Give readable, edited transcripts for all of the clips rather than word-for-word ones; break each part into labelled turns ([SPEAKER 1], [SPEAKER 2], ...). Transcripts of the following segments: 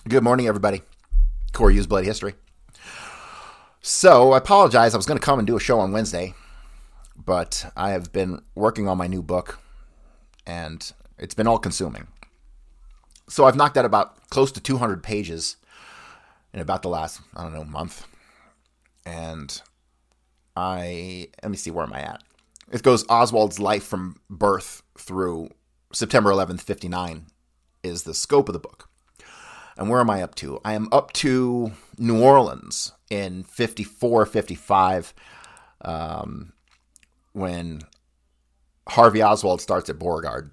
[SPEAKER 1] Good morning, everybody. Core Use Bloody History. So, I apologize. I was going to come and do a show on Wednesday, but I have been working on my new book, and it's been all consuming. So, I've knocked out about close to 200 pages in about the last, month. And let me see, where am I at? It goes Oswald's life from birth through September 11th, 59 is the scope of the book. And where am I up to? I am up to New Orleans in 54, 55, when Harvey Oswald starts at Beauregard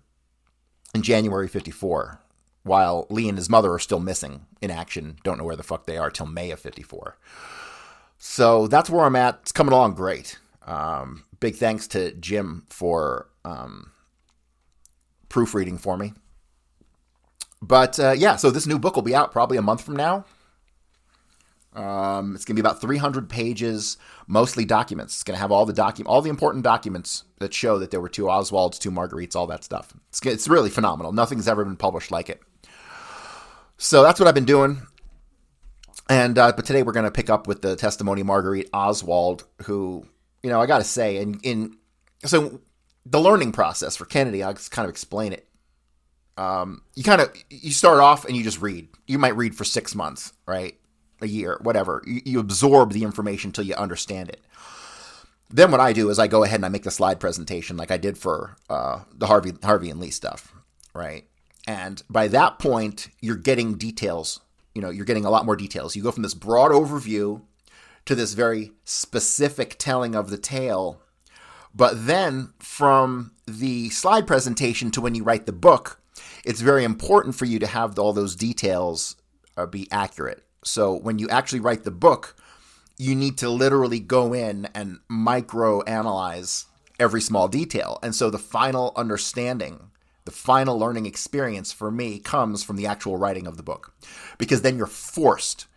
[SPEAKER 1] in January 54, while Lee and his mother are still missing in action. Don't know where the fuck they are till May of 54. So that's where I'm at. It's coming along great. Big thanks to Jim for proofreading for me. But so this new book will be out probably a month from now. It's going to be about 300 pages, mostly documents. It's going to have all the important documents that show that there were two Oswalds, two Marguerites, all that stuff. It's really phenomenal. Nothing's ever been published like it. So that's what I've been doing. And but today we're going to pick up with the testimony of Marguerite Oswald, who, I got to say, so the learning process for Kennedy, I'll just kind of explain it. You start off and you just read. You might read for 6 months, right? A year, whatever. You absorb the information till you understand it. Then what I do is I go ahead and I make the slide presentation like I did for the Harvey and Lee stuff, right? And by that point, you're getting details. You're getting a lot more details. You go from this broad overview to this very specific telling of the tale. But then from the slide presentation to when you write the book, it's very important for you to have all those details be accurate. So when you actually write the book, you need to literally go in and micro-analyze every small detail. And so the final understanding, the final learning experience for me comes from the actual writing of the book. Because then you're forced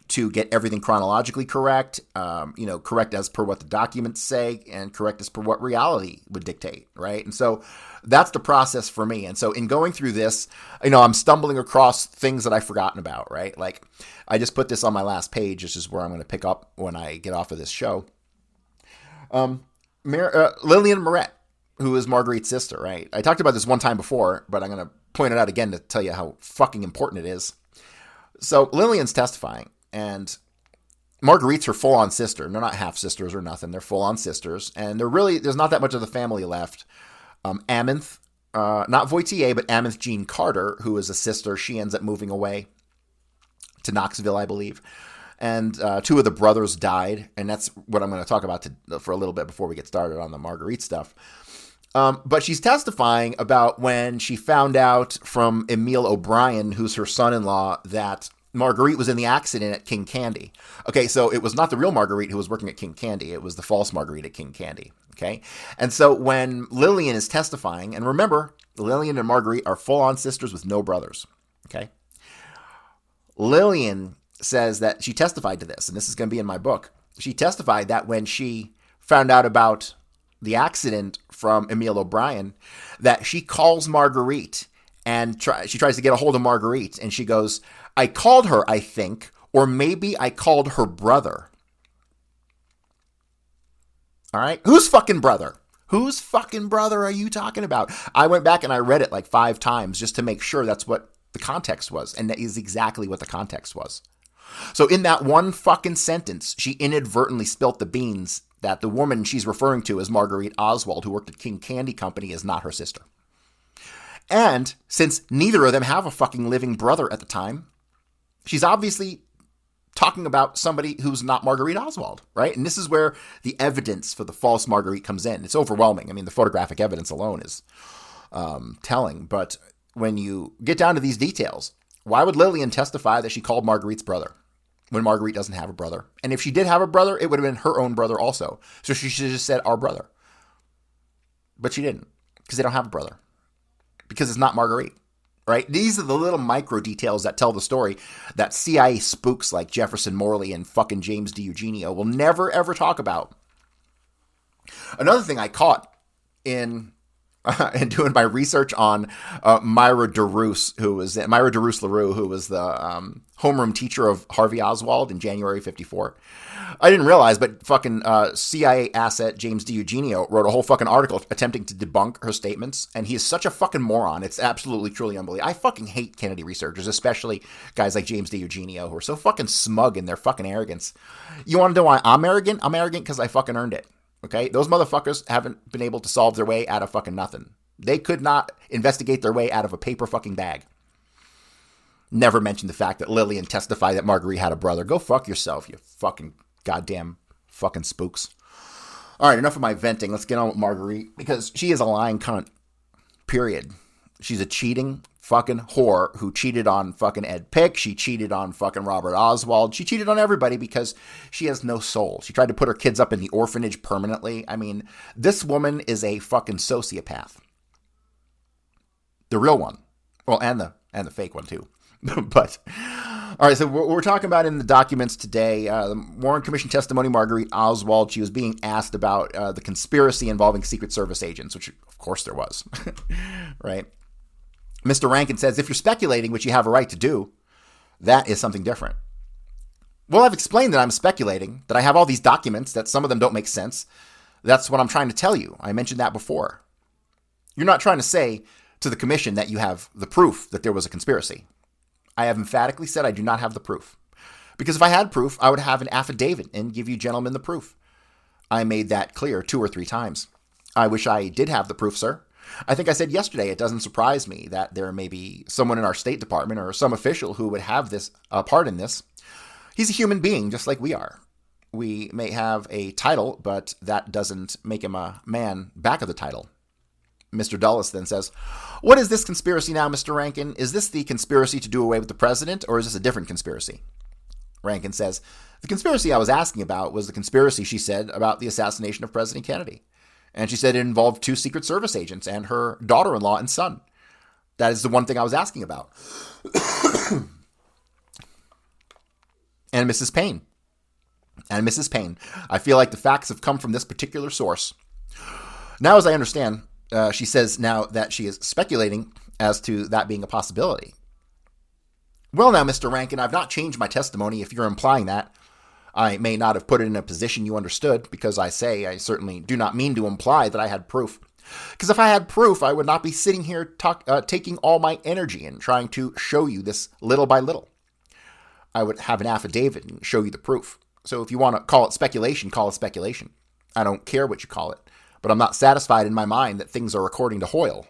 [SPEAKER 1] to get everything chronologically correct, correct as per what the documents say, and correct as per what reality would dictate, right? And so that's the process for me. And so in going through this, I'm stumbling across things that I've forgotten about, right? Like, I just put this on my last page. This is where I'm going to pick up when I get off of this show. Lillian Moret, who is Marguerite's sister, right? I talked about this one time before, but I'm going to point it out again to tell you how fucking important it is. So Lillian's testifying. And Marguerite's her full-on sister. They're not half-sisters or nothing. They're full-on sisters. And there's not that much of the family left. Amanth, not Voitier, but Amanth Jean Carter, who is a sister, she ends up moving away to Knoxville, I believe. And two of the brothers died. And that's what I'm going to talk about for a little bit before we get started on the Marguerite stuff. But she's testifying about when she found out from Emile O'Brien, who's her son-in-law, that Marguerite was in the accident at King Candy. Okay, so it was not the real Marguerite who was working at King Candy. It was the false Marguerite at King Candy. Okay, and so when Lillian is testifying, and remember, Lillian and Marguerite are full-on sisters with no brothers. Okay, Lillian says that she testified to this, and this is going to be in my book. She testified that when she found out about the accident from Emile O'Brien, that she calls Marguerite and she tries to get a hold of Marguerite, and she goes, I called her, I think, or maybe I called her brother. All right? Whose fucking brother? Whose fucking brother are you talking about? I went back and I read it like 5 times just to make sure that's what the context was, and that is exactly what the context was. So in that one fucking sentence, she inadvertently spilt the beans that the woman she's referring to as Marguerite Oswald, who worked at King Candy Company, is not her sister. And since neither of them have a fucking living brother at the time, she's obviously talking about somebody who's not Marguerite Oswald, right? And this is where the evidence for the false Marguerite comes in. It's overwhelming. I mean, the photographic evidence alone is telling. But when you get down to these details, why would Lillian testify that she called Marguerite's brother when Marguerite doesn't have a brother? And if she did have a brother, it would have been her own brother also. So she should have just said our brother. But she didn't, because they don't have a brother. Because it's not Marguerite. Right? These are the little micro details that tell the story that CIA spooks like Jefferson Morley and fucking James D. Eugenio will never, ever talk about. Another thing I caught in and doing my research on Myra DeRoos LaRue, who was the homeroom teacher of Harvey Oswald in January '54. I didn't realize, but fucking CIA asset James DiEugenio wrote a whole fucking article attempting to debunk her statements, and he is such a fucking moron. It's absolutely, truly unbelievable. I fucking hate Kennedy researchers, especially guys like James DiEugenio, who are so fucking smug in their fucking arrogance. You want to know why I'm arrogant? I'm arrogant because I fucking earned it. Okay? Those motherfuckers haven't been able to solve their way out of fucking nothing. They could not investigate their way out of a paper fucking bag. Never mention the fact that Lillian testified that Marguerite had a brother. Go fuck yourself, you fucking goddamn fucking spooks. All right, enough of my venting. Let's get on with Marguerite, because she is a lying cunt. Period. She's a cheating fucking whore who cheated on fucking Ed Pick. She cheated on fucking Robert Oswald. She cheated on everybody because she has no soul. She tried to put her kids up in the orphanage permanently. I mean, this woman is a fucking sociopath. The real one. Well, and the fake one too. But, all right, so we're talking about in the documents today, the Warren Commission testimony, Marguerite Oswald. She was being asked about the conspiracy involving Secret Service agents, which of course there was, right? Mr. Rankin says, if you're speculating, which you have a right to do, that is something different. Well, I've explained that I'm speculating, that I have all these documents, that some of them don't make sense. That's what I'm trying to tell you. I mentioned that before. You're not trying to say to the commission that you have the proof that there was a conspiracy. I have emphatically said I do not have the proof. Because if I had proof, I would have an affidavit and give you gentlemen the proof. I made that clear 2 or 3 times. I wish I did have the proof, sir. I think I said yesterday, it doesn't surprise me that there may be someone in our State Department or some official who would have this part in this. He's a human being, just like we are. We may have a title, but that doesn't make him a man back of the title. Mr. Dulles then says, what is this conspiracy now, Mr. Rankin? Is this the conspiracy to do away with the president, or is this a different conspiracy? Rankin says, the conspiracy I was asking about was the conspiracy, she said, about the assassination of President Kennedy. And she said it involved 2 Secret Service agents and her daughter-in-law and son. That is the one thing I was asking about. And Mrs. Payne. I feel like the facts have come from this particular source. Now, as I understand, she says now that she is speculating as to that being a possibility. Well, now, Mr. Rankin, I've not changed my testimony if you're implying that. I may not have put it in a position you understood, because I certainly do not mean to imply that I had proof. Because if I had proof, I would not be sitting here taking all my energy and trying to show you this little by little. I would have an affidavit and show you the proof. So if you want to call it speculation, call it speculation. I don't care what you call it. But I'm not satisfied in my mind that things are according to Hoyle.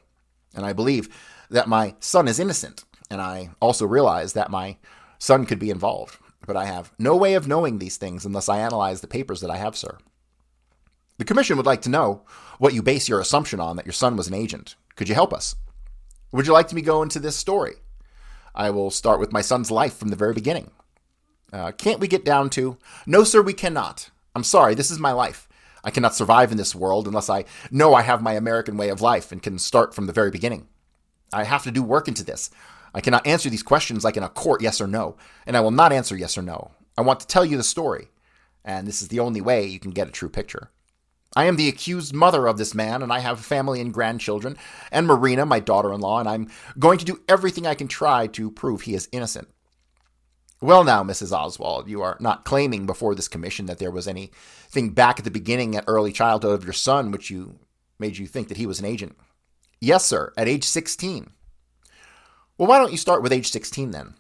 [SPEAKER 1] And I believe that my son is innocent. And I also realize that my son could be involved. But I have no way of knowing these things unless I analyze the papers that I have, sir. The commission would like to know what you base your assumption on that your son was an agent. Could you help us? Would you like me to go into this story? I will start with my son's life from the very beginning. Can't we get down to, no, sir, we cannot. I'm sorry, this is my life. I cannot survive in this world unless I know I have my American way of life and can start from the very beginning. I have to do work into this. I cannot answer these questions like in a court, yes or no, and I will not answer yes or no. I want to tell you the story, and this is the only way you can get a true picture. I am the accused mother of this man, and I have a family and grandchildren, and Marina, my daughter-in-law, and I'm going to do everything I can try to prove he is innocent. Well now, Mrs. Oswald, you are not claiming before this commission that there was anything back at the beginning at early childhood of your son which made you think that he was an agent. Yes, sir, at age 16. Well, why don't you start with age 16 then?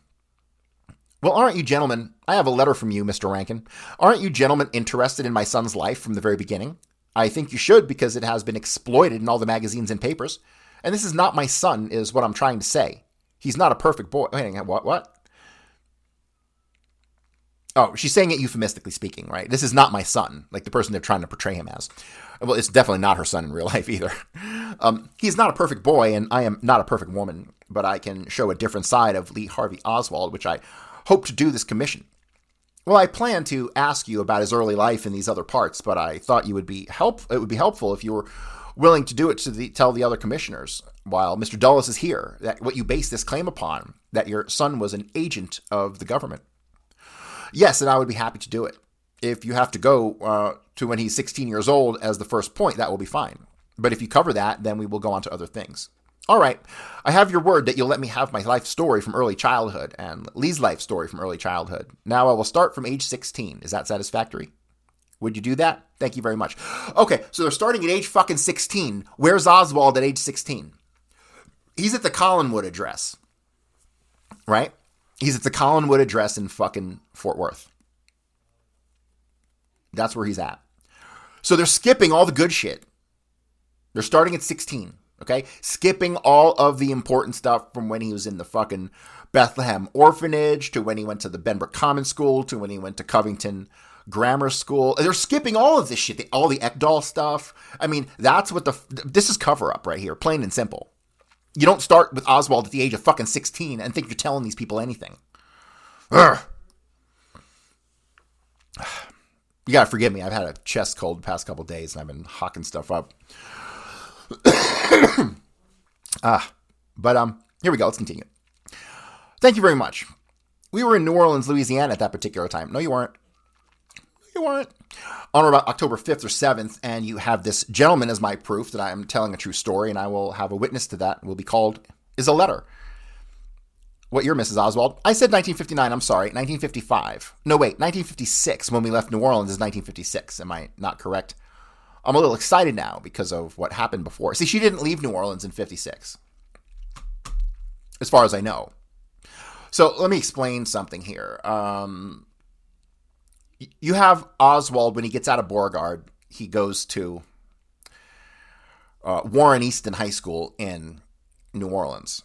[SPEAKER 1] Well, aren't you gentlemen, I have a letter from you, Mr. Rankin. Aren't you gentlemen interested in my son's life from the very beginning? I think you should, because it has been exploited in all the magazines and papers. And this is not my son, is what I'm trying to say. He's not a perfect boy. Wait, what? Oh, she's saying it euphemistically speaking, right? This is not my son, like the person they're trying to portray him as. Well, it's definitely not her son in real life either. He's not a perfect boy, and I am not a perfect woman, but I can show a different side of Lee Harvey Oswald, which I hope to do this commission. Well, I plan to ask you about his early life in these other parts, but I thought it would be helpful if you were willing to do it to tell the other commissioners, while Mr. Dulles is here, that what you base this claim upon, that your son was an agent of the government. Yes, and I would be happy to do it. If you have to go to when he's 16 years old as the first point, that will be fine. But if you cover that, then we will go on to other things. All right. I have your word that you'll let me have my life story from early childhood and Lee's life story from early childhood. Now I will start from age 16. Is that satisfactory? Would you do that? Thank you very much. Okay, so they're starting at age fucking 16. Where's Oswald at age 16? He's at the Collinwood address, right? He's at the Collinwood address in fucking Fort Worth. That's where he's at. So they're skipping all the good shit. They're starting at 16, okay? Skipping all of the important stuff from when he was in the fucking Bethlehem orphanage to when he went to the Benbrook Common School to when he went to Covington Grammar School. They're skipping all of this shit, all the Ekdahl stuff. I mean, that's what this is cover up right here, plain and simple. You don't start with Oswald at the age of fucking 16 and think you're telling these people anything. Ugh. You gotta forgive me. I've had a chest cold the past couple days and I've been hawking stuff up. But here we go. Let's continue. Thank you very much. We were in New Orleans, Louisiana at that particular time. No, you weren't. You weren't. On or about October 5th or 7th, and you have this gentleman as my proof that I am telling a true story, and I will have a witness to that. Will be called is a letter. What year, Mrs. Oswald? I said 1959. I'm sorry, 1955. No, wait, 1956. When we left New Orleans is 1956. Am I not correct? I'm a little excited now because of what happened before. See, she didn't leave New Orleans in 56, as far as I know. So let me explain something here. You have Oswald, when he gets out of Beauregard, he goes to Warren Easton High School in New Orleans.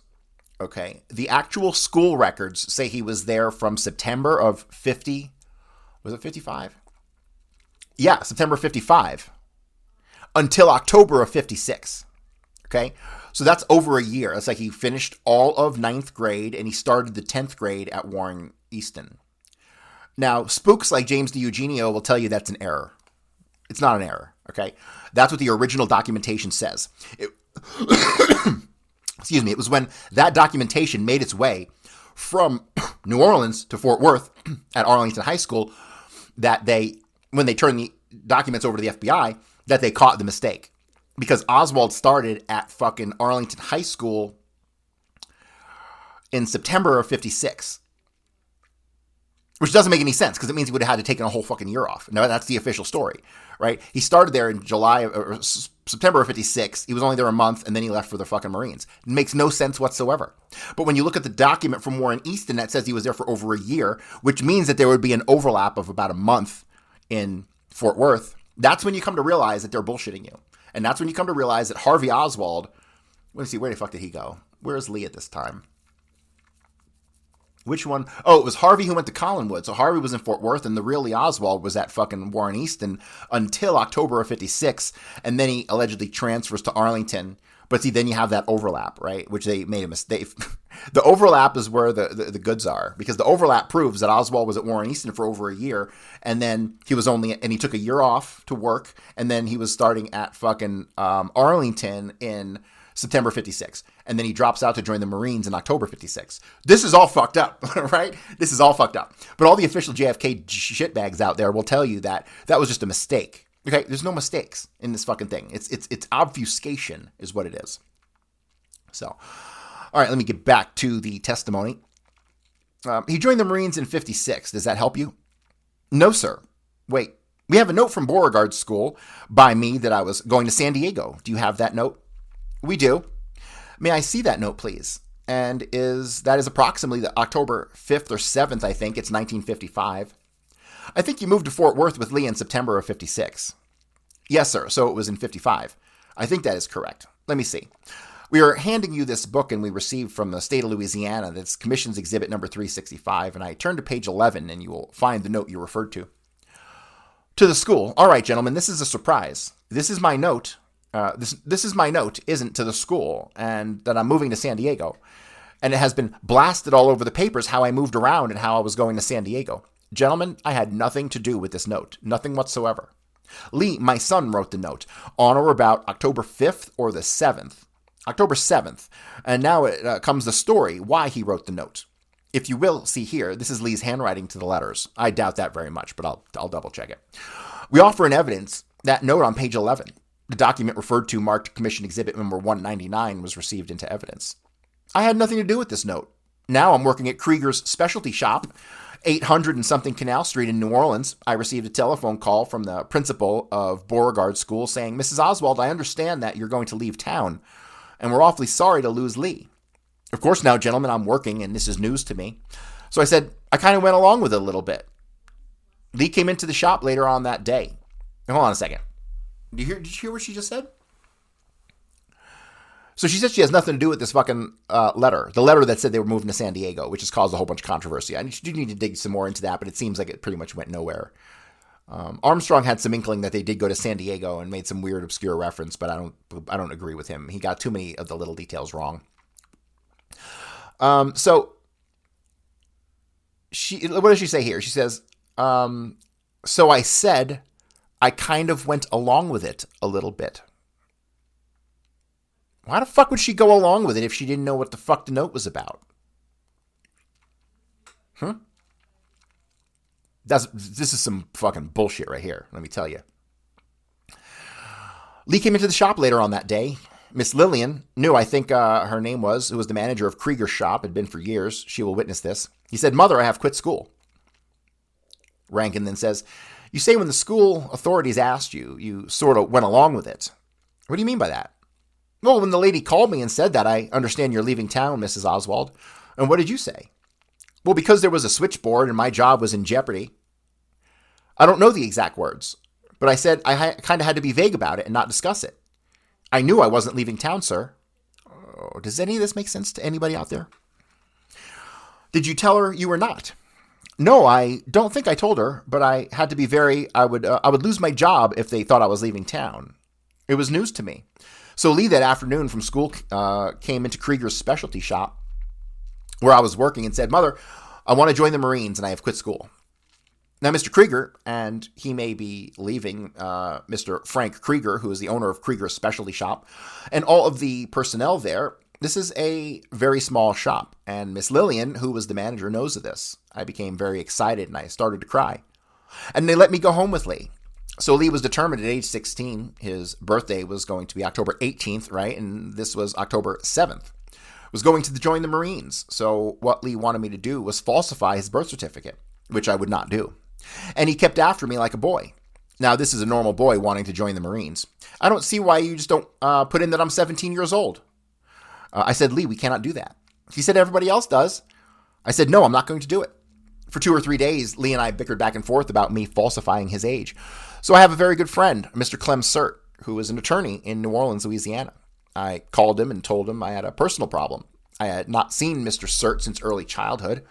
[SPEAKER 1] Okay. The actual school records say he was there from September of 50. Was it 55? Yeah, September 55 until October of 56. Okay. So that's over a year. It's like he finished all of 9th grade and he started the 10th grade at Warren Easton. Now, spooks like James D. Eugenio will tell you that's an error. It's not an error, okay? That's what the original documentation says. Excuse me. It was when that documentation made its way from New Orleans to Fort Worth at Arlington High School that when they turned the documents over to the FBI, that they caught the mistake. Because Oswald started at fucking Arlington High School in September of 56. Which doesn't make any sense because it means he would have had to take a whole fucking year off. No, that's the official story, right? He started there in September of 56. He was only there a month and then he left for the fucking Marines. It makes no sense whatsoever. But when you look at the document from Warren Easton that says he was there for over a year, which means that there would be an overlap of about a month in Fort Worth, that's when you come to realize that they're bullshitting you. And that's when you come to realize that Harvey Oswald, let me see, where the fuck did he go? Where is Lee at this time? Which one? Oh, it was Harvey who went to Collinwood. So Harvey was in Fort Worth and the real Lee Oswald was at fucking Warren Easton until October of 56. And then he allegedly transfers to Arlington. But see, then you have that overlap, right? Which they made a mistake. The overlap is where the goods are, because the overlap proves that Oswald was at Warren Easton for over a year. And then he took a year off to work. And then he was starting at fucking Arlington in September 56. And then he drops out to join the Marines in October 56. This is all fucked up, right? This is all fucked up. But all the official JFK shitbags out there will tell you that that was just a mistake. Okay, there's no mistakes in this fucking thing. It's obfuscation is what it is. So, all right, let me get back to the testimony. He joined the Marines in 56. Does that help you? No, sir. Wait, we have a note from Beauregard School by me that I was going to San Diego. Do you have that note? We do. May I see that note, please? And that is approximately the October 5th or 7th, I think. It's 1955. I think you moved to Fort Worth with Lee in September of 56. Yes, sir. So it was in 55. I think that is correct. Let me see. We are handing you this book and we received from the state of Louisiana. That's Commission's Exhibit number 365. And I turned to page 11 and you will find the note you referred to. To the school. All right, gentlemen, this is a surprise. This is my note. This is my note, isn't to the school, and that I'm moving to San Diego. And it has been blasted all over the papers how I moved around and how I was going to San Diego. Gentlemen, I had nothing to do with this note. Nothing whatsoever. Lee, my son, wrote the note on or about October 5th or the 7th. October 7th. And now it comes the story why he wrote the note. If you will see here, this is Lee's handwriting to the letters. I doubt that very much, but I'll double check it. We offer in evidence that note on page 11. The document referred to, marked Commission Exhibit Number 199, was received into evidence. I had nothing to do with this note. Now I'm working at Krieger's specialty shop, 800 and something Canal Street in New Orleans. I received a telephone call from the principal of Beauregard School saying, Mrs. Oswald, I understand that you're going to leave town, and we're awfully sorry to lose Lee. Of course now, gentlemen, I'm working, and this is news to me. So I said, I kind of went along with it a little bit. Lee came into the shop later on that day. Now, hold on a second. Did you hear what she just said? So she said she has nothing to do with this fucking letter. The letter that said they were moving to San Diego, which has caused a whole bunch of controversy. I do need to dig some more into that, but it seems like it pretty much went nowhere. Armstrong had some inkling that they did go to San Diego and made some weird, obscure reference, but I don't agree with him. He got too many of the little details wrong. So what does she say here? She says, so I said I kind of went along with it a little bit. Why the fuck would she go along with it if she didn't know what the fuck the note was about? This is some fucking bullshit right here, let me tell you. Lee came into the shop later on that day. Miss Lillian knew, I think her name was, who was the manager of Krieger's shop, had been for years. She will witness this. He said, Mother, I have quit school. Rankin then says, you say when the school authorities asked you, you sort of went along with it. What do you mean by that? Well, when the lady called me and said that, I understand you're leaving town, Mrs. Oswald. And what did you say? Well, because there was a switchboard and my job was in jeopardy. I don't know the exact words, but I said I kind of had to be vague about it and not discuss it. I knew I wasn't leaving town, sir. Oh, does any of this make sense to anybody out there? Did you tell her you were not? No, I don't think I told her, but I had to be I would lose my job if they thought I was leaving town. It was news to me. So Lee that afternoon from school came into Krieger's specialty shop where I was working and said, Mother, I want to join the Marines and I have quit school. Now, Mr. Krieger, and he may be leaving, Mr. Frank Krieger, who is the owner of Krieger's specialty shop, and all of the personnel there, this is a very small shop. And Miss Lillian, who was the manager, knows of this. I became very excited and I started to cry. And they let me go home with Lee. So Lee was determined at age 16, his birthday was going to be October 18th, right? And this was October 7th. Was going to join the Marines. So what Lee wanted me to do was falsify his birth certificate, which I would not do. And he kept after me like a boy. Now, this is a normal boy wanting to join the Marines. I don't see why you just don't put in that I'm 17 years old. I said, Lee, we cannot do that. He said, everybody else does. I said, no, I'm not going to do it. For 2 or 3 days, Lee and I bickered back and forth about me falsifying his age. So I have a very good friend, Mr. Clem Tshirt, who is an attorney in New Orleans, Louisiana. I called him and told him I had a personal problem. I had not seen Mr. Tshirt since early childhood.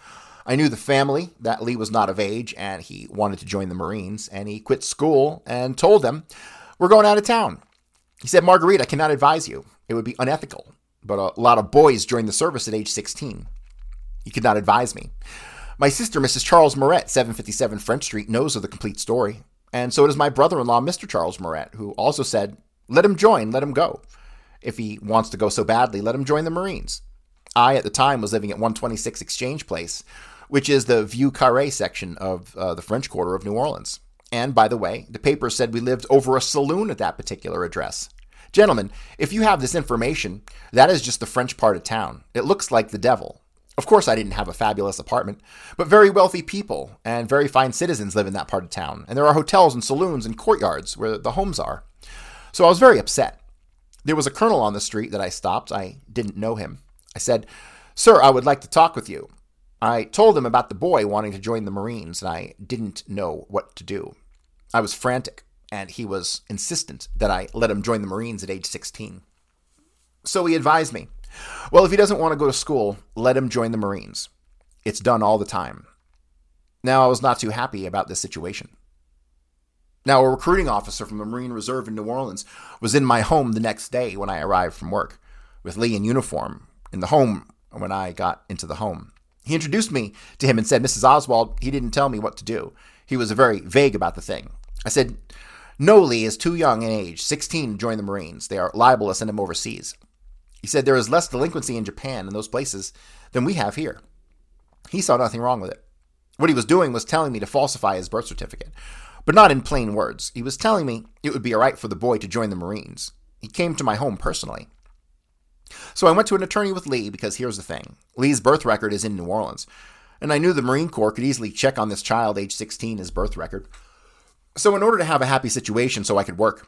[SPEAKER 1] I knew the family, that Lee was not of age, and he wanted to join the Marines, and he quit school and told them, we're going out of town. He said, Marguerite, I cannot advise you. It would be unethical. But a lot of boys joined the service at age 16. He could not advise me. My sister, Mrs. Charles Moret, 757 French Street, knows of the complete story. And so does my brother-in-law, Mr. Charles Moret, who also said, let him join, let him go. If he wants to go so badly, let him join the Marines. I, at the time, was living at 126 Exchange Place, which is the Vieux Carré section of the French Quarter of New Orleans. And, by the way, the paper said we lived over a saloon at that particular address. Gentlemen, if you have this information, that is just the French part of town. It looks like the devil. Of course, I didn't have a fabulous apartment, but very wealthy people and very fine citizens live in that part of town. And there are hotels and saloons and courtyards where the homes are. So I was very upset. There was a colonel on the street that I stopped. I didn't know him. I said, Sir, I would like to talk with you. I told him about the boy wanting to join the Marines, and I didn't know what to do. I was frantic, and he was insistent that I let him join the Marines at age 16. So he advised me, well, if he doesn't want to go to school, let him join the Marines. It's done all the time. Now, I was not too happy about this situation. Now, a recruiting officer from the Marine Reserve in New Orleans was in my home the next day when I arrived from work, with Lee in uniform, in the home when I got into the home. He introduced me to him and said, Mrs. Oswald, he didn't tell me what to do. He was very vague about the thing. I said, no, Lee is too young in age, 16, to join the Marines. They are liable to send him overseas. He said there is less delinquency in Japan and those places than we have here. He saw nothing wrong with it. What he was doing was telling me to falsify his birth certificate. but not in plain words. He was telling me it would be all right for the boy to join the Marines. He came to my home personally. So I went to an attorney with Lee because here's the thing. Lee's birth record is in New Orleans, and I knew the Marine Corps could easily check on this child, age 16, his birth record. So in order to have a happy situation so I could work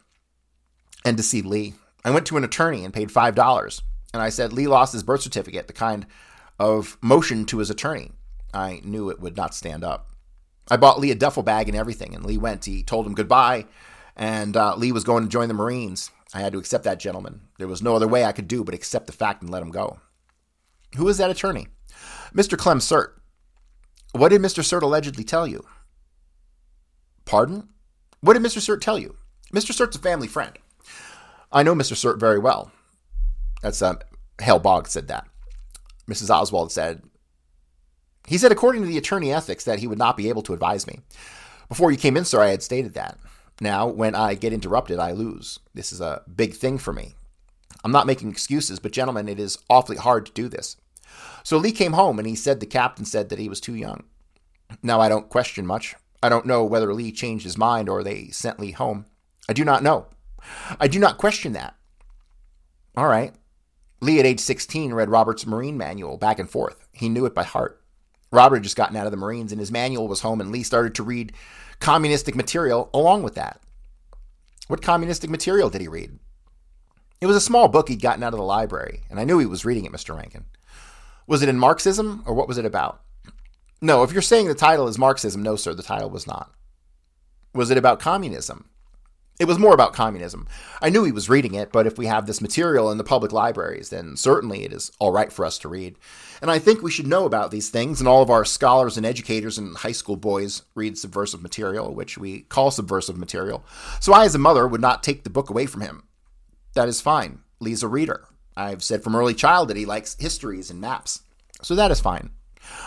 [SPEAKER 1] and to see Lee, I went to an attorney and paid $5. And I said Lee lost his birth certificate, the kind of motion to his attorney. I knew it would not stand up. I bought Lee a duffel bag and everything, and Lee went. He told him goodbye, and Lee was going to join the Marines. I had to accept that gentleman. There was no other way I could do but accept the fact and let him go. Who is that attorney? Mr. Clem Tshirt. What did Mr. Tshirt allegedly tell you? Pardon? What did Mr. Tshirt tell you? Mr. Tsirt's a family friend. I know Mr. Tshirt very well. That's Hale Boggs said that. Mrs. Oswald said, he said according to the attorney ethics that he would not be able to advise me. Before you came in, sir, I had stated that. Now, when I get interrupted, I lose. This is a big thing for me. I'm not making excuses, but gentlemen, it is awfully hard to do this. So Lee came home and he said the captain said that he was too young. Now, I don't question much. I don't know whether Lee changed his mind or they sent Lee home. I do not know. I do not question that. All right. Lee at age 16 read Robert's Marine manual back and forth. He knew it by heart. Robert had just gotten out of the Marines and his manual was home, and Lee started to read communistic material along with that. What communistic material did he read? It was a small book he'd gotten out of the library, and I knew he was reading it, Mr. Rankin. Was it in Marxism, or what was it about? No, if you're saying the title is Marxism, no, sir, the title was not. Was it about communism? It was more about communism. I knew he was reading it, but if we have this material in the public libraries, then certainly it is all right for us to read. And I think we should know about these things, and all of our scholars and educators and high school boys read subversive material, which we call subversive material. So I, as a mother, would not take the book away from him. That is fine. Lee's a reader. I've said from early childhood that he likes histories and maps. So that is fine.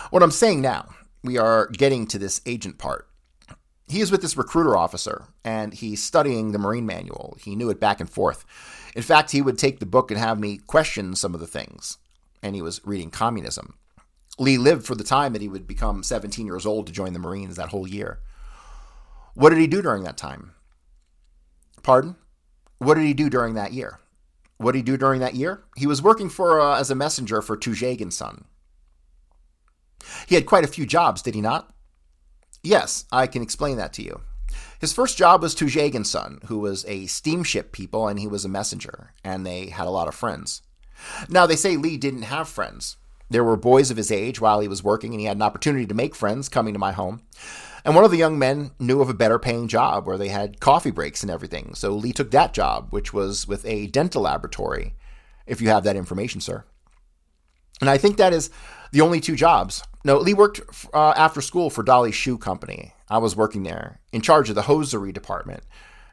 [SPEAKER 1] What I'm saying now, we are getting to this agent part. He is with this recruiter officer, and he's studying the Marine manual. He knew it back and forth. In fact, he would take the book and have me question some of the things. And he was reading communism. Lee lived for the time that he would become 17 years old to join the Marines that whole year. What did he do during that time? Pardon? What did he do during that year? What did he do during that year? He was working as a messenger for Tshirt & Son. He had quite a few jobs, did he not? Yes, I can explain that to you. His first job was Tshirt & Son, who was a steamship people, and he was a messenger, and they had a lot of friends. Now, they say Lee didn't have friends. There were boys of his age while he was working, and he had an opportunity to make friends coming to my home. And one of the young men knew of a better paying job where they had coffee breaks and everything. So Lee took that job, which was with a dental laboratory, if you have that information, sir. And I think that is the only two jobs. No, Lee worked after school for Dolly's Shoe Company. I was working there in charge of the hosiery department.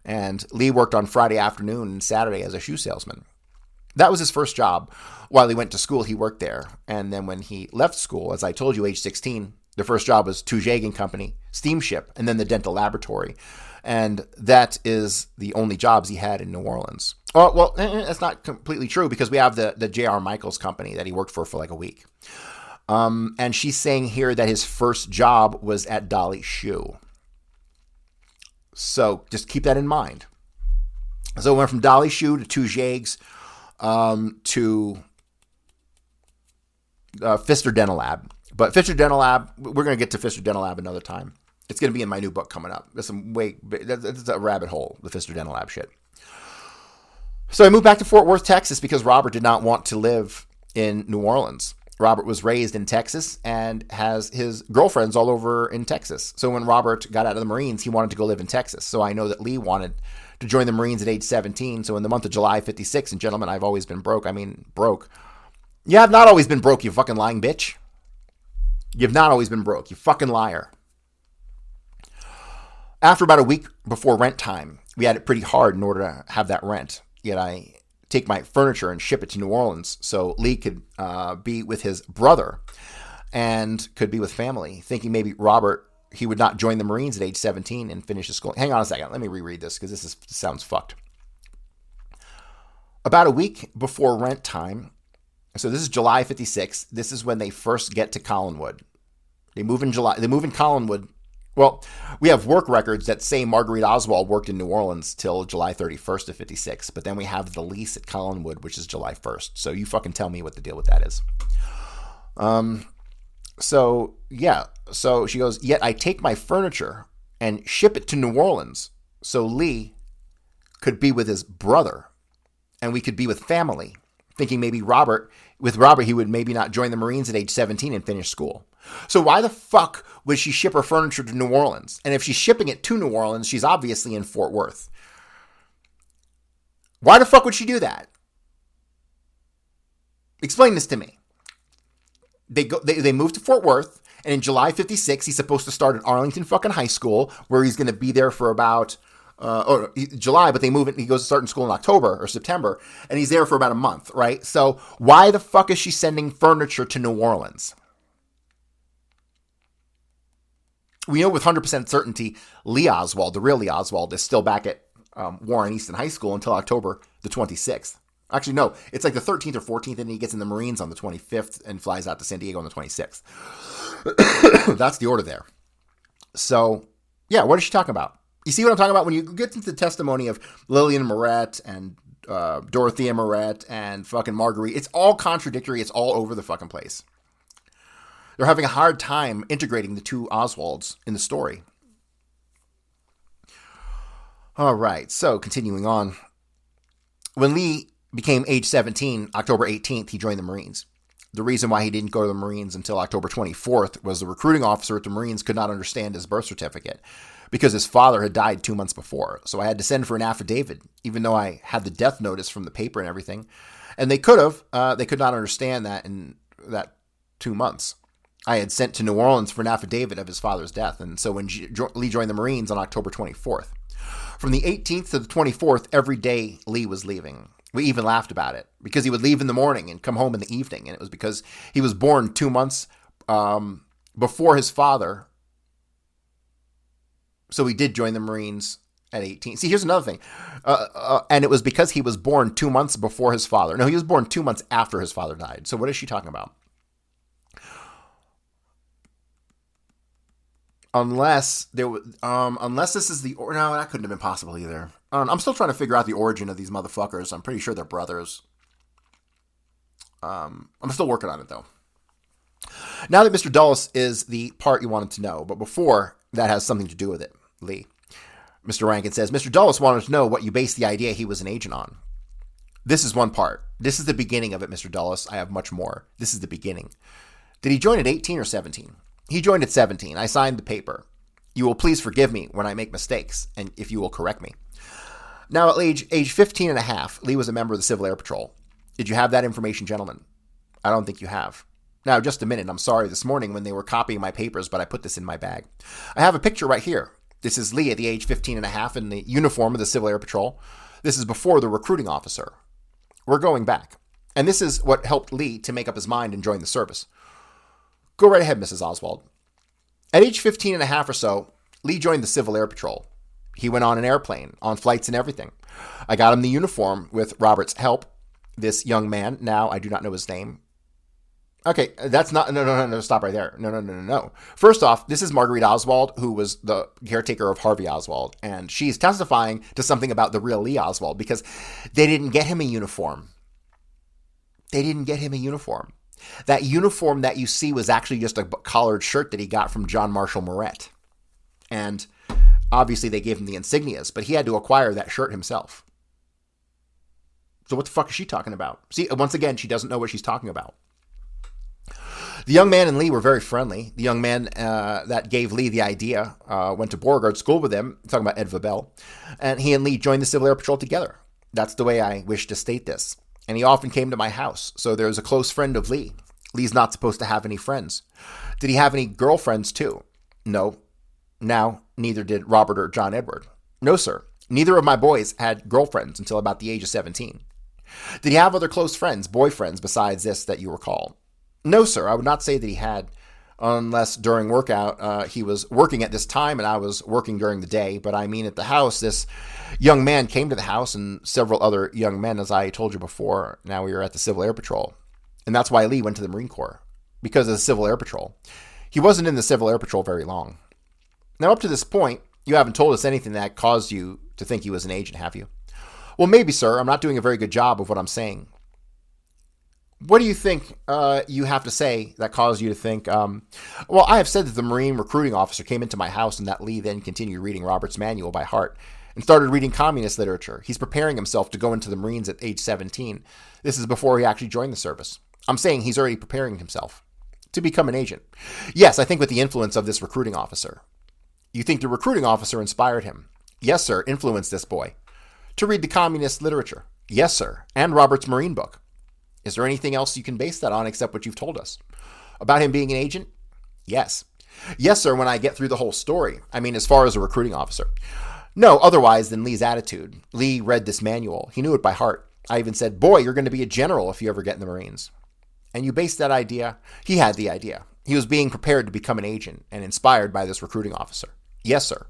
[SPEAKER 1] And Lee worked on Friday afternoon and Saturday as a shoe salesman. That was his first job. While he went to school, he worked there. And then when he left school, as I told you, age 16, the first job was Tshirt & Company, steamship, and then the dental laboratory. And that is the only jobs he had in New Orleans. Oh, well, that's not completely true because we have the J.R. Michaels company that he worked for like a week. And she's saying here that his first job was at Dolly's Shoe. So just keep that in mind. So it went from Dolly's Shoe to Tshirt to Pfister Dental Lab. But Pfister Dental Lab, we're going to get to Pfister Dental Lab another time. It's going to be in my new book coming up. That's a rabbit hole, the Pfister Dental Lab shit. So I moved back to Fort Worth, Texas, because Robert did not want to live in New Orleans. Robert was raised in Texas and has his girlfriends all over in Texas. So when Robert got out of the Marines, he wanted to go live in Texas. So I know that Lee wanted to join the Marines at age 17. So in the month of July 56, and gentlemen, I've always been broke. I mean, broke. You have not always been broke, you fucking lying bitch. You've not always been broke, you fucking liar. After about a week before rent time, we had it pretty hard in order to have that rent. Yet I take my furniture and ship it to New Orleans so Lee could be with his brother and could be with family, thinking maybe Robert, he would not join the Marines at age 17 and finish his school. Hang on a second. Let me reread this because this sounds fucked. About a week before rent time, so this is July 56. This is when they first get to Collinwood. They move in July. They move in Collinwood. Well, We have work records that say Marguerite Oswald worked in New Orleans till July 31st of 56, but then we have the lease at Collinwood, which is July 1st. So you fucking tell me what the deal with that is. So she goes, yet I take my furniture and ship it to New Orleans so Lee could be with his brother and we could be with family, thinking maybe with Robert, he would maybe not join the Marines at age 17 and finish school. So why the fuck would she ship her furniture to New Orleans? And if she's shipping it to New Orleans, she's obviously in Fort Worth. Why the fuck would she do that? Explain this to me. They moved to Fort Worth, and in July 56, he's supposed to start at Arlington fucking High School, where he's going to be there for about July, but they move it. He goes to start in school in October or September, and he's there for about a month, right? So why the fuck is she sending furniture to New Orleans? We know with 100% certainty Lee Oswald, the real Lee Oswald, is still back at Warren Easton High School until October the 26th. Actually, no, it's like the 13th or 14th, and he gets in the Marines on the 25th and flies out to San Diego on the 26th. That's the order there. So, yeah, what is she talking about? You see what I'm talking about? When you get into the testimony of Lillian Moret and Dorothea Moret and fucking Marguerite, it's all contradictory. It's all over the fucking place. They're having a hard time integrating the two Oswalds in the story. All right, so continuing on. When Lee became age 17, October 18th, he joined the Marines. The reason why he didn't go to the Marines until October 24th was the recruiting officer at the Marines could not understand his birth certificate because his father had died 2 months before. So I had to send for an affidavit, even though I had the death notice from the paper and everything. And they could not understand that in that 2 months. I had sent to New Orleans for an affidavit of his father's death. And so when Lee joined the Marines on October 24th, from the 18th to the 24th, every day Lee was leaving. We even laughed about it because he would leave in the morning and come home in the evening. And it was because he was born 2 months before his father. So he did join the Marines at 18. See, here's another thing. And it was because he was born 2 months before his father. No, he was born 2 months after his father died. So what is she talking about? Unless this is no, that couldn't have been possible either. I'm still trying to figure out the origin of these motherfuckers. I'm pretty sure they're brothers. I'm still working on it though. Now that Mr. Dulles is the part you wanted to know, but before that has something to do with it, Lee. Mr. Rankin says, Mr. Dulles wanted to know what you based the idea he was an agent on. This is one part. This is the beginning of it, Mr. Dulles. I have much more. This is the beginning. Did he join at 18 or 17? He joined at 17. I signed the paper. You will please forgive me when I make mistakes, and if you will correct me. Now, at age 15 and a half, Lee was a member of the Civil Air Patrol. Did you have that information, gentlemen? I don't think you have. Now, just a minute. I'm sorry this morning when they were copying my papers, but I put this in my bag. I have a picture right here. This is Lee at the age 15 and a half in the uniform of the Civil Air Patrol. This is before the recruiting officer. We're going back. And this is what helped Lee to make up his mind and join the service. Go right ahead, Mrs. Oswald. At age 15 and a half or so, Lee joined the Civil Air Patrol. He went on an airplane, on flights and everything. I got him the uniform with Robert's help. This young man, now I do not know his name. Okay, that's not, no, stop right there. No. First off, this is Marguerite Oswald, who was the caretaker of Harvey Oswald, and she's testifying to something about the real Lee Oswald because they didn't get him a uniform. That uniform that you see was actually just a collared shirt that he got from John Marshall Moret. And obviously they gave him the insignias, but he had to acquire that shirt himself. So what the fuck is she talking about? See, once again, she doesn't know what she's talking about. The young man and Lee were very friendly. The young man that gave Lee the idea went to Beauregard School with him, talking about Ed Vabel, and he and Lee joined the Civil Air Patrol together. That's the way I wish to state this. And he often came to my house, so there's a close friend of Lee. Lee's not supposed to have any friends. Did he have any girlfriends too? No. Now, neither did Robert or John Edward. No, sir. Neither of my boys had girlfriends until about the age of 17. Did he have other close friends, boyfriends, besides this that you recall? No, sir. I would not say that he had, unless during workout he was working at this time and I was working during the day. But I mean, at the house, this young man came to the house and several other young men, as I told you before. Now we were at the Civil Air Patrol. And that's why Lee went to the Marine Corps, because of the Civil Air Patrol. He wasn't in the Civil Air Patrol very long. Now, up to this point, you haven't told us anything that caused you to think he was an agent, have you? Well, maybe, sir. I'm not doing a very good job of what I'm saying. What do you think you have to say that caused you to think, well, I have said that the Marine recruiting officer came into my house and that Lee then continued reading Robert's manual by heart and started reading communist literature. He's preparing himself to go into the Marines at age 17. This is before he actually joined the service. I'm saying he's already preparing himself to become an agent. Yes, I think with the influence of this recruiting officer. You think the recruiting officer inspired him? Yes, sir, influenced this boy to read the communist literature. Yes, sir, and Robert's Marine book. Is there anything else you can base that on except what you've told us? About him being an agent? Yes. Yes, sir, when I get through the whole story. I mean, as far as a recruiting officer. No, otherwise than Lee's attitude. Lee read this manual. He knew it by heart. I even said, boy, you're going to be a general if you ever get in the Marines. And you based that idea? He had the idea. He was being prepared to become an agent and inspired by this recruiting officer. Yes, sir.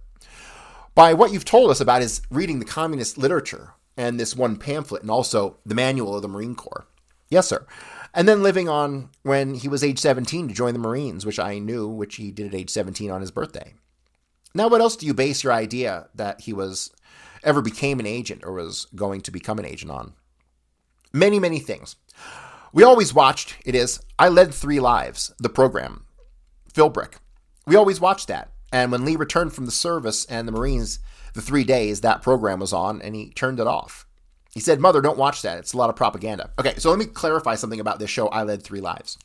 [SPEAKER 1] By what you've told us about his reading the communist literature and this one pamphlet and also the manual of the Marine Corps. Yes, sir. And then living on when he was age 17 to join the Marines, which I knew, which he did at age 17 on his birthday. Now, what else do you base your idea that he ever became an agent or was going to become an agent on? Many, many things. We always watched, I Led 3 Lives, the program, Philbrick. We always watched that. And when Lee returned from the service and the Marines, the 3 days that program was on, and he turned it off. He said, Mother, don't watch that. It's a lot of propaganda. Okay, so let me clarify something about this show, I Led 3 Lives.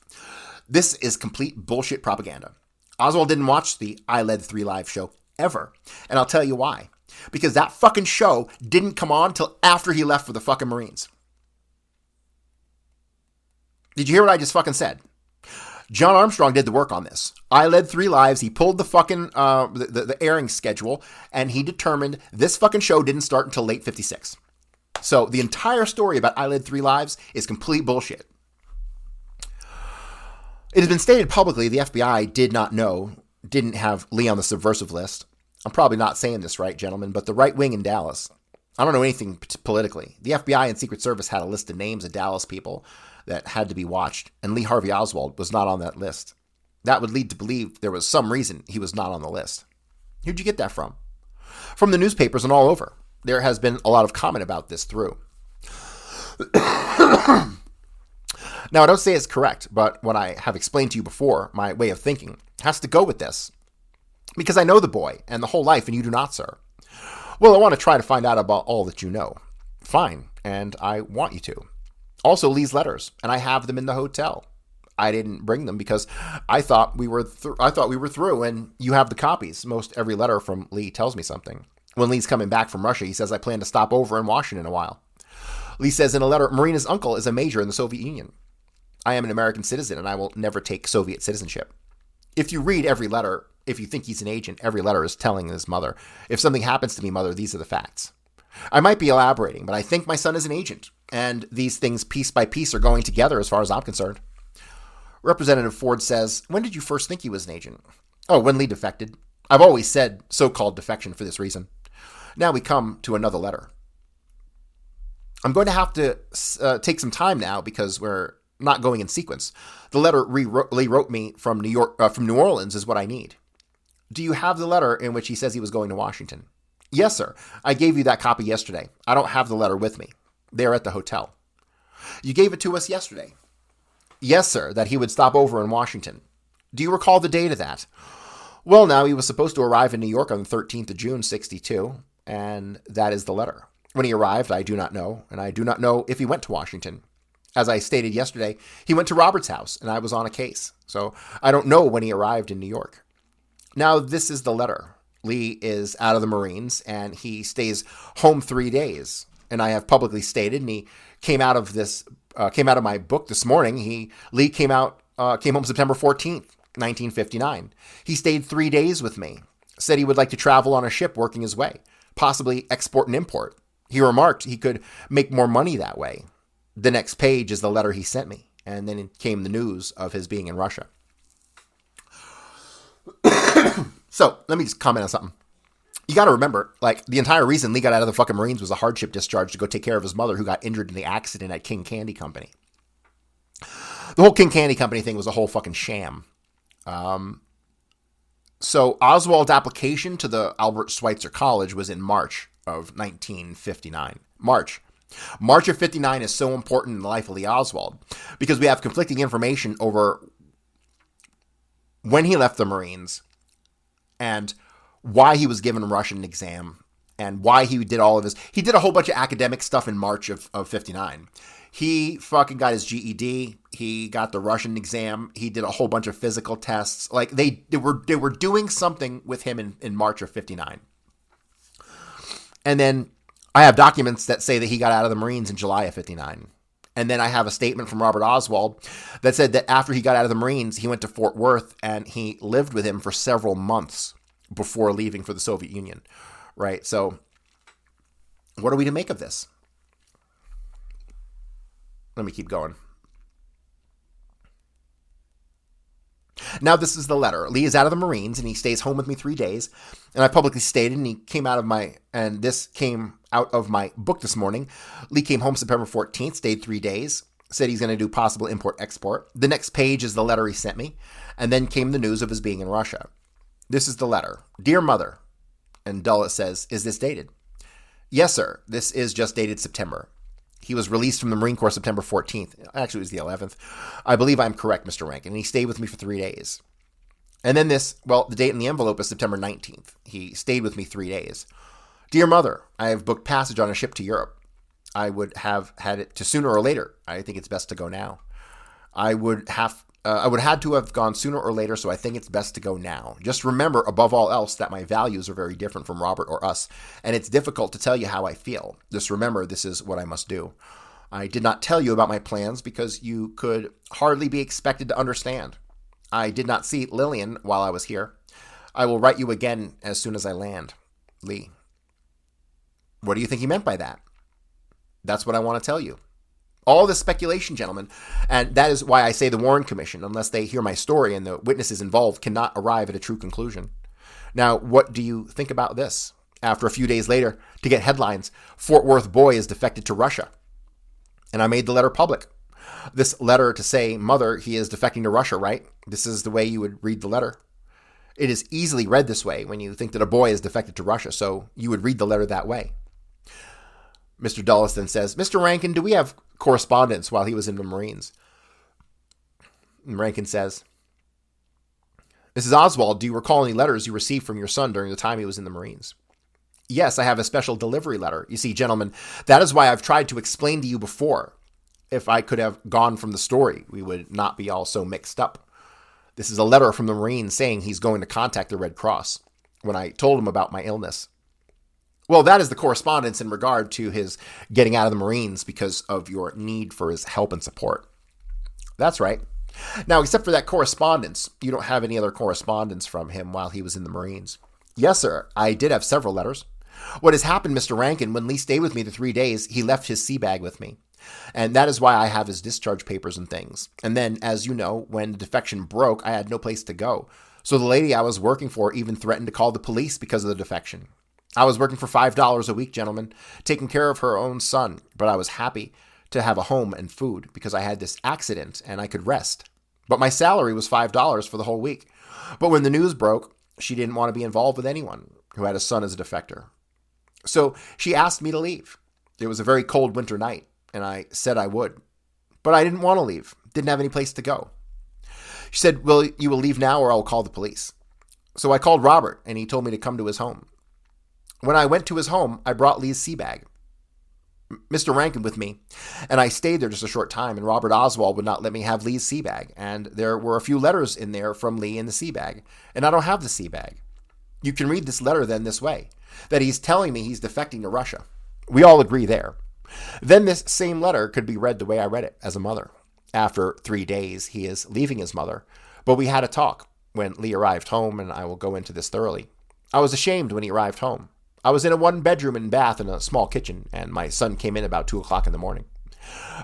[SPEAKER 1] This is complete bullshit propaganda. Oswald didn't watch the I Led 3 Live show ever. And I'll tell you why. Because that fucking show didn't come on till after he left for the fucking Marines. Did you hear what I just fucking said? John Armstrong did the work on this. I Led 3 Lives. He pulled the fucking the airing schedule, and he determined this fucking show didn't start until late 56. So the entire story about I Led 3 Lives is complete bullshit. It has been stated publicly the FBI didn't have Lee on the subversive list. I'm probably not saying this right, gentlemen, but the right wing in Dallas, I don't know anything politically. The FBI and Secret Service had a list of names of Dallas people that had to be watched, and Lee Harvey Oswald was not on that list. That would lead to believe there was some reason he was not on the list. Who'd you get that from? From the newspapers and all over. There has been a lot of comment about this through. Now, I don't say it's correct, but what I have explained to you before, my way of thinking, has to go with this. Because I know the boy and the whole life, and you do not, sir. Well, I want to try to find out about all that you know. Fine, and I want you to. Also, Lee's letters, and I have them in the hotel. I didn't bring them because I thought we were through, and you have the copies. Most every letter from Lee tells me something. When Lee's coming back from Russia, he says, I plan to stop over in Washington a while. Lee says in a letter, Marina's uncle is a major in the Soviet Union. I am an American citizen, and I will never take Soviet citizenship. If you read every letter, if you think he's an agent, every letter is telling his mother, if something happens to me, mother, these are the facts. I might be elaborating, but I think my son is an agent, and these things piece by piece are going together as far as I'm concerned. Representative Ford says, when did you first think he was an agent? Oh, when Lee defected. I've always said so-called defection for this reason. Now we come to another letter. I'm going to have to take some time now because we're not going in sequence. The letter Lee wrote me from New Orleans is what I need. Do you have the letter in which he says he was going to Washington? Yes, sir. I gave you that copy yesterday. I don't have the letter with me. They're at the hotel. You gave it to us yesterday. Yes, sir, that he would stop over in Washington. Do you recall the date of that? Well, now, he was supposed to arrive in New York on the 13th of June, 62, and that is the letter. When he arrived, I do not know, and I do not know if he went to Washington. As I stated yesterday, he went to Robert's house, and I was on a case, so I don't know when he arrived in New York. Now, this is the letter. Lee is out of the Marines, and he stays home 3 days, and I have publicly stated, and he came out of my book this morning. Lee came home September 14th, 1959. He stayed 3 days with me, said he would like to travel on a ship working his way, possibly export and import. He remarked he could make more money that way. The next page is the letter he sent me, and then came the news of his being in Russia. So, let me just comment on something. You got to remember, the entire reason Lee got out of the fucking Marines was a hardship discharge to go take care of his mother who got injured in the accident at King Candy Company. The whole King Candy Company thing was a whole fucking sham. So Oswald's application to the Albert Schweitzer College was in March of 1959. March of 59 is so important in the life of Lee Oswald because we have conflicting information over when he left the Marines and why he was given a Russian exam and why he did all of this. He did a whole bunch of academic stuff in March of 59. He fucking got his GED. He got the Russian exam. He did a whole bunch of physical tests. Like they were doing something with him in March of 59. And then I have documents that say that he got out of the Marines in July of 59. And then I have a statement from Robert Oswald that said that after he got out of the Marines, he went to Fort Worth and he lived with him for several months before leaving for the Soviet Union, right? So what are we to make of this? Let me keep going. Now, this is the letter. Lee is out of the Marines and he stays home with me 3 days. And I publicly stated, and this came out of my book this morning. Lee came home September 14th, stayed 3 days, said he's going to do possible import-export. The next page is the letter he sent me. And then came the news of his being in Russia. This is the letter. Dear Mother. And Dulles says, is this dated? Yes, sir. This is just dated September. He was released from the Marine Corps September 14th. Actually, it was the 11th. I believe I'm correct, Mr. Rankin. And he stayed with me for 3 days. And then the date in the envelope is September 19th. He stayed with me 3 days. Dear Mother, I have booked passage on a ship to Europe. I would have had it to sooner or later. I think it's best to go now. I would had to have gone sooner or later, so I think it's best to go now. Just remember, above all else, that my values are very different from Robert or us, and it's difficult to tell you how I feel. Just remember, this is what I must do. I did not tell you about my plans because you could hardly be expected to understand. I did not see Lillian while I was here. I will write you again as soon as I land. Lee. What do you think he meant by that? That's what I want to tell you. All this speculation, gentlemen, and that is why I say the Warren Commission, unless they hear my story and the witnesses involved, cannot arrive at a true conclusion. Now, what do you think about this? After a few days later, to get headlines, Fort Worth boy is defected to Russia. And I made the letter public. This letter to say, Mother, he is defecting to Russia, right? This is the way you would read the letter. It is easily read this way when you think that a boy is defected to Russia, so you would read the letter that way. Mr. Dulles then says, Mr. Rankin, do we have correspondence while he was in the Marines? And Rankin says, Mrs. Oswald, do you recall any letters you received from your son during the time he was in the Marines? Yes, I have a special delivery letter. You see, gentlemen, that is why I've tried to explain to you before. If I could have gone from the story, we would not be all so mixed up. This is a letter from the Marines saying he's going to contact the Red Cross when I told him about my illness. Well, that is the correspondence in regard to his getting out of the Marines because of your need for his help and support. That's right. Now, except for that correspondence, you don't have any other correspondence from him while he was in the Marines. Yes, sir. I did have several letters. What has happened, Mr. Rankin, when Lee stayed with me the 3 days, he left his sea bag with me. And that is why I have his discharge papers and things. And then, as you know, when the defection broke, I had no place to go. So the lady I was working for even threatened to call the police because of the defection. I was working for $5 a week, gentlemen, taking care of her own son, but I was happy to have a home and food because I had this accident and I could rest. But my salary was $5 for the whole week. But when the news broke, she didn't want to be involved with anyone who had a son as a defector. So she asked me to leave. It was a very cold winter night, and I said I would. But I didn't want to leave, didn't have any place to go. She said, well, you will leave now or I'll call the police. So I called Robert, and he told me to come to his home. When I went to his home, I brought Lee's sea bag. Mr. Rankin with me, and I stayed there just a short time, and Robert Oswald would not let me have Lee's sea bag, and there were a few letters in there from Lee in the sea bag, and I don't have the sea bag. You can read this letter then this way, that he's telling me he's defecting to Russia. We all agree there. Then this same letter could be read the way I read it, as a mother. After 3 days, he is leaving his mother, but we had a talk when Lee arrived home, and I will go into this thoroughly. I was ashamed when he arrived home. I was in a 1-bedroom and bath in a small kitchen, and my son came in about 2 o'clock in the morning.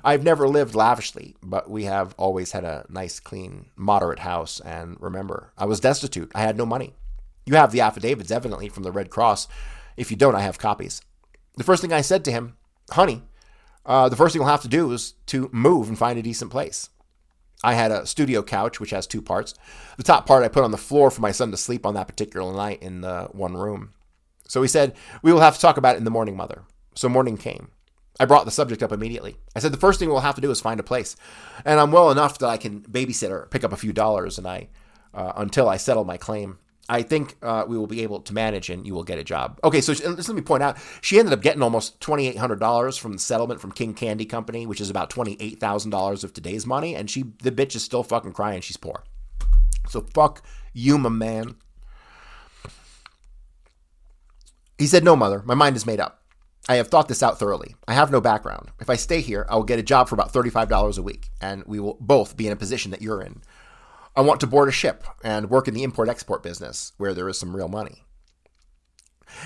[SPEAKER 1] I've never lived lavishly, but we have always had a nice, clean, moderate house, and remember, I was destitute. I had no money. You have the affidavits, evidently, from the Red Cross. If you don't, I have copies. The first thing I said to him, honey, the first thing we'll have to do is to move and find a decent place. I had a studio couch, which has 2 parts. The top part I put on the floor for my son to sleep on that particular night in the one room. So he said, we will have to talk about it in the morning, Mother. So morning came. I brought the subject up immediately. I said, the first thing we'll have to do is find a place. And I'm well enough that I can babysit or pick up a few dollars and until I settle my claim. I think we will be able to manage and you will get a job. Okay, so just let me point out, she ended up getting almost $2,800 from the settlement from King Candy Company, which is about $28,000 of today's money. And the bitch is still fucking crying she's poor. So fuck you, my man. He said, no, Mother, my mind is made up. I have thought this out thoroughly. I have no background. If I stay here, I will get a job for about $35 a week, and we will both be in a position that you're in. I want to board a ship and work in the import-export business, where there is some real money.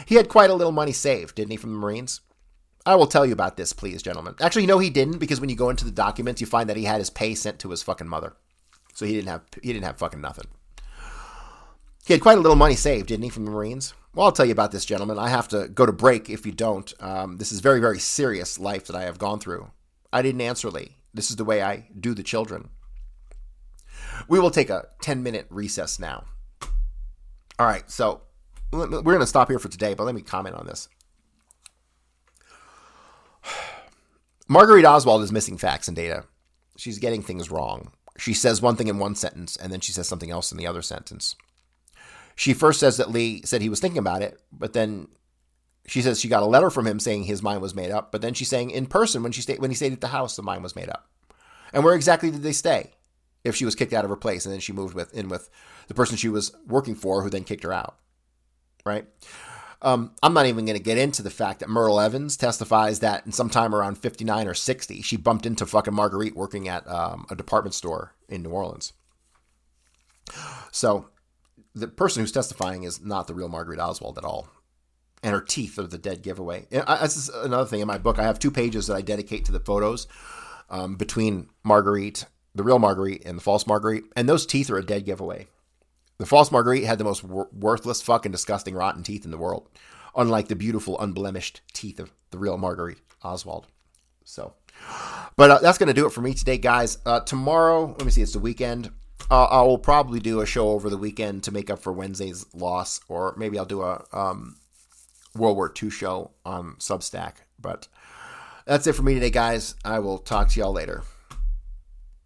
[SPEAKER 1] He had quite a little money saved, didn't he, from the Marines? I will tell you about this, please, gentlemen. Actually, no, he didn't, because when you go into the documents, you find that he had his pay sent to his fucking mother. So he didn't have fucking nothing. He had quite a little money saved, didn't he, from the Marines? Well, I'll tell you about this, gentlemen. I have to go to break if you don't. This is very, very serious life that I have gone through. I didn't answer Lee. This is the way I do the children. We will take a 10-minute recess now. All right, so we're going to stop here for today, but let me comment on this. Marguerite Oswald is missing facts and data. She's getting things wrong. She says one thing in one sentence, and then she says something else in the other sentence. She first says that Lee said he was thinking about it, but then she says she got a letter from him saying his mind was made up, but then she's saying in person when he stayed at the house, the mind was made up. And where exactly did they stay? If she was kicked out of her place and then she moved in with the person she was working for who then kicked her out, right? I'm not even going to get into the fact that Myrtle Evans testifies that in sometime around 59 or 60, she bumped into fucking Marguerite working at a department store in New Orleans. So the person who's testifying is not the real Marguerite Oswald at all. And her teeth are the dead giveaway. This is another thing in my book. I have 2 pages that I dedicate to the photos between Marguerite, the real Marguerite, and the false Marguerite. And those teeth are a dead giveaway. The false Marguerite had the most worthless, fucking disgusting, rotten teeth in the world. Unlike the beautiful, unblemished teeth of the real Marguerite Oswald. So, but that's going to do it for me today, guys. Tomorrow, let me see, it's the weekend. I will probably do a show over the weekend to make up for Wednesday's loss, or maybe I'll do a World War II show on Substack. But that's it for me today, guys. I will talk to y'all later.